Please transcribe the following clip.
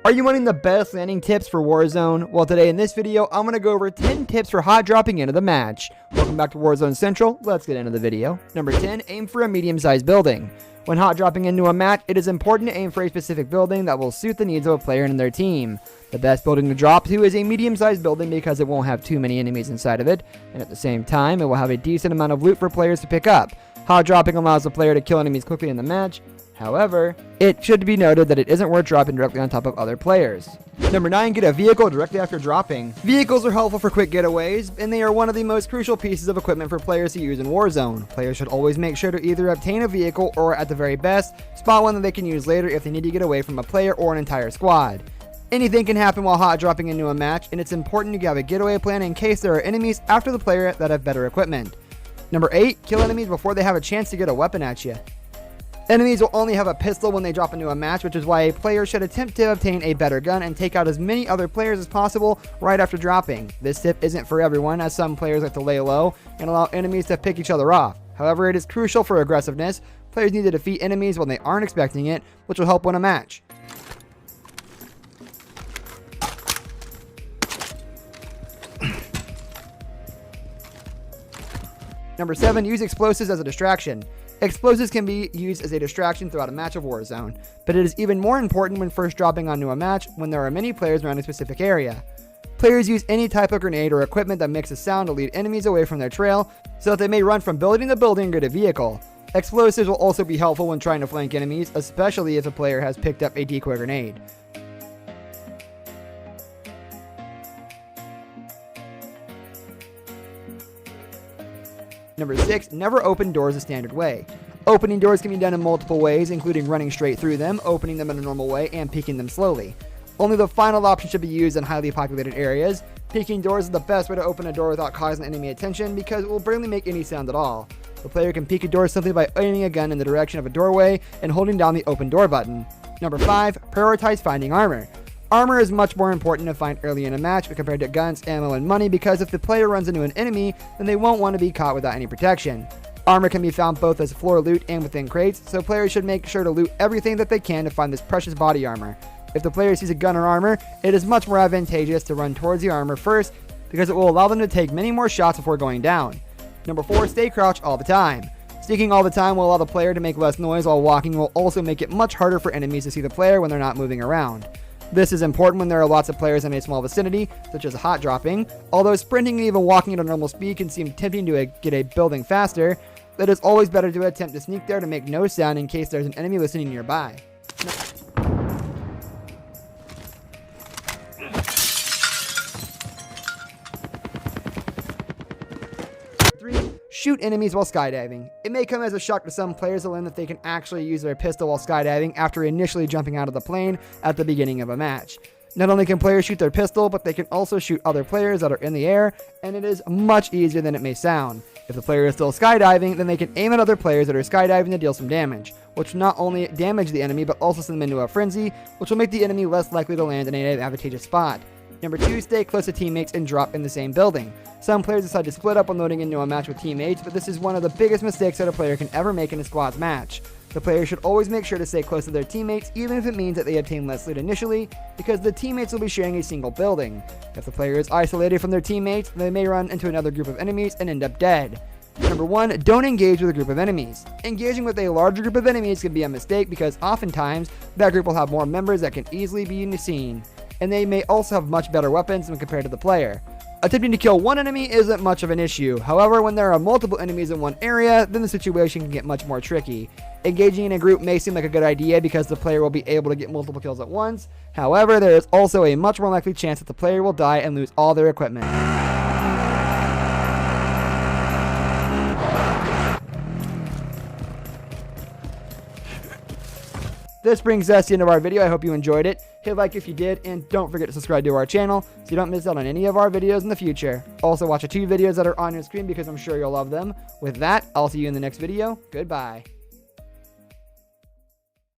Are you wanting the best landing tips for Warzone? Well, today in this video, I'm going to go over 10 tips for hot dropping into the match. Welcome back to Warzone Central. Let's get into the video. Number 10, aim for a medium-sized building. When hot dropping into a match, it is important to aim for a specific building that will suit the needs of a player and their team. The best building to drop to is a medium-sized building because it won't have too many enemies inside of it, and at the same time, it will have a decent amount of loot for players to pick up. Hot dropping allows the player to kill enemies quickly in the match. However, it should be noted that it isn't worth dropping directly on top of other players. Number 9, get a vehicle directly after dropping. Vehicles are helpful for quick getaways, and they are one of the most crucial pieces of equipment for players to use in Warzone. Players should always make sure to either obtain a vehicle or, at the very best, spot one that they can use later if they need to get away from a player or an entire squad. Anything can happen while hot dropping into a match, and it's important to have a getaway plan in case there are enemies after the player that have better equipment. Number 8, kill enemies before they have a chance to get a weapon at you. Enemies will only have a pistol when they drop into a match, which is why a player should attempt to obtain a better gun and take out as many other players as possible right after dropping. This tip isn't for everyone, as some players like to lay low and allow enemies to pick each other off. However, it is crucial for aggressiveness. Players need to defeat enemies when they aren't expecting it, which will help win a match. Number 7, use explosives as a distraction. Explosives can be used as a distraction throughout a match of Warzone, but it is even more important when first dropping onto a match when there are many players around a specific area. Players use any type of grenade or equipment that makes a sound to lead enemies away from their trail so that they may run from building to building and get a vehicle. Explosives will also be helpful when trying to flank enemies, especially if a player has picked up a decoy grenade. Number 6, never open doors the standard way. Opening doors can be done in multiple ways, including running straight through them, opening them in a normal way, and peeking them slowly. Only the final option should be used in highly populated areas. Peeking doors is the best way to open a door without causing enemy attention because it will barely make any sound at all. The player can peek a door simply by aiming a gun in the direction of a doorway and holding down the open door button. Number 5, prioritize finding armor. Armor is much more important to find early in a match compared to guns, ammo, and money because if the player runs into an enemy, then they won't want to be caught without any protection. Armor can be found both as floor loot and within crates, so players should make sure to loot everything that they can to find this precious body armor. If the player sees a gun or armor, it is much more advantageous to run towards the armor first because it will allow them to take many more shots before going down. Number 4, stay crouched all the time. Sneaking all the time will allow the player to make less noise while walking will also make it much harder for enemies to see the player when they're not moving around. This is important when there are lots of players in a small vicinity, such as hot dropping. Although sprinting and even walking at a normal speed can seem tempting to get a building faster, it is always better to attempt to sneak there to make no sound in case there's an enemy listening nearby. Shoot enemies while skydiving. It may come as a shock to some players to learn that they can actually use their pistol while skydiving after initially jumping out of the plane at the beginning of a match. Not only can players shoot their pistol, but they can also shoot other players that are in the air, and it is much easier than it may sound. If the player is still skydiving, then they can aim at other players that are skydiving to deal some damage, which will not only damage the enemy, but also send them into a frenzy, which will make the enemy less likely to land in an advantageous spot. Number 2, stay close to teammates and drop in the same building. Some players decide to split up when loading into a match with teammates, but this is one of the biggest mistakes that a player can ever make in a squad's match. The player should always make sure to stay close to their teammates, even if it means that they obtain less loot initially, because the teammates will be sharing a single building. If the player is isolated from their teammates, they may run into another group of enemies and end up dead. Number 1, don't engage with a group of enemies. Engaging with a larger group of enemies can be a mistake because oftentimes that group will have more members that can easily be seen, and they may also have much better weapons when compared to the player. Attempting to kill one enemy isn't much of an issue. However, when there are multiple enemies in one area, then the situation can get much more tricky. Engaging in a group may seem like a good idea because the player will be able to get multiple kills at once. However, there is also a much more likely chance that the player will die and lose all their equipment. This brings us to the end of our video. I hope you enjoyed it. Hit like if you did, and don't forget to subscribe to our channel so you don't miss out on any of our videos in the future. Also, watch the 2 videos that are on your screen because I'm sure you'll love them. With that, I'll see you in the next video. Goodbye.